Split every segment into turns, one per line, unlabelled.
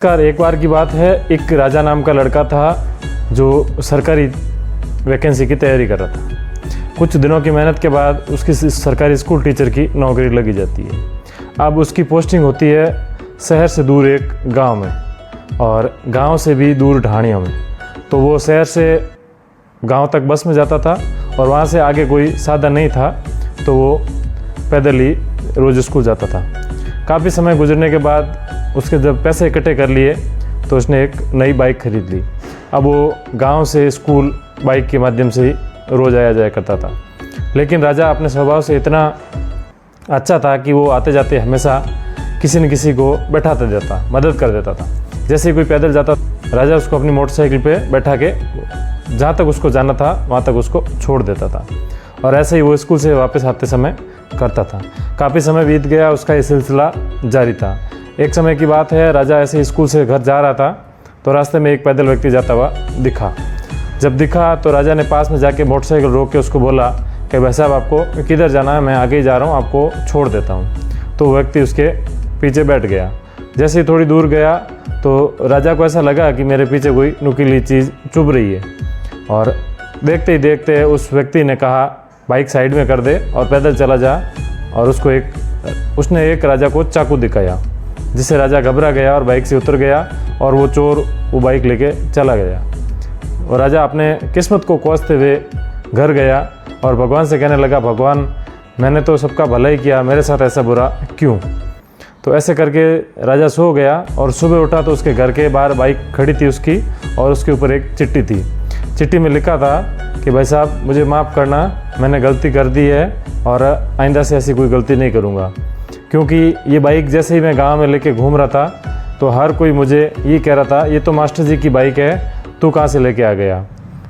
एक बार की बात है, एक राजा नाम का लड़का था जो सरकारी वैकेंसी की तैयारी कर रहा था। कुछ दिनों की मेहनत के बाद उसकी सरकारी स्कूल टीचर की नौकरी लगी जाती है। अब उसकी पोस्टिंग होती है शहर से दूर एक गांव में और गांव से भी दूर ढाणियों में। तो वो शहर से गांव तक बस में जाता था और वहाँ से आगे कोई साधन नहीं था, तो वो पैदल ही रोज़ स्कूल जाता था। काफ़ी समय गुजरने के बाद उसके जब पैसे इकट्ठे कर लिए तो उसने एक नई बाइक खरीद ली। अब वो गांव से स्कूल बाइक के माध्यम से ही रोज़ आया जाया करता था। लेकिन राजा अपने स्वभाव से इतना अच्छा था कि वो आते जाते हमेशा किसी न किसी को बैठाता देता, मदद कर देता था। जैसे ही कोई पैदल जाता, राजा उसको अपनी मोटरसाइकिल पे बैठा के जहाँ तक उसको जाना था वहाँ तक उसको छोड़ देता था। और ऐसे ही वो स्कूल से वापस आते समय करता था। काफ़ी समय बीत गया, उसका ये सिलसिला जारी था। एक समय की बात है, राजा ऐसे ही स्कूल से घर जा रहा था तो रास्ते में एक पैदल व्यक्ति जाता हुआ दिखा। जब दिखा तो राजा ने पास में जाके मोटरसाइकिल रोक के उसको बोला कि भाई साहब, आपको किधर जाना है? मैं आगे ही जा रहा हूँ, आपको छोड़ देता हूँ। तो वो व्यक्ति उसके पीछे बैठ गया। जैसे ही थोड़ी दूर गया तो राजा को ऐसा लगा कि मेरे पीछे कोई नुकीली चीज़ चुभ रही है। और देखते ही देखते उस व्यक्ति ने कहा, बाइक साइड में कर दे और पैदल चला जा। और उसने एक राजा को चाकू दिखाया, जिससे राजा घबरा गया और बाइक से उतर गया और वो चोर वो बाइक लेके चला गया। और राजा अपने किस्मत को कोसते हुए घर गया और भगवान से कहने लगा, भगवान, मैंने तो सबका भला ही किया, मेरे साथ ऐसा बुरा क्यों? तो ऐसे करके राजा सो गया और सुबह उठा तो उसके घर के बाहर बाइक खड़ी थी उसकी, और उसके ऊपर एक चिट्ठी थी। चिट्ठी में लिखा था कि भाई साहब, मुझे माफ़ करना, मैंने गलती कर दी है और आइंदा से ऐसी कोई गलती नहीं करूँगा। क्योंकि ये बाइक जैसे ही मैं गांव में लेके घूम रहा था तो हर कोई मुझे ये कह रहा था, ये तो मास्टर जी की बाइक है, तू कहाँ से लेके आ गया?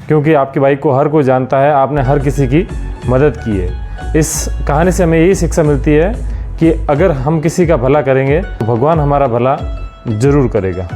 क्योंकि आपकी बाइक को हर कोई जानता है, आपने हर किसी की मदद की है। इस कहानी से हमें यही शिक्षा मिलती है कि अगर हम किसी का भला करेंगे तो भगवान हमारा भला ज़रूर करेगा।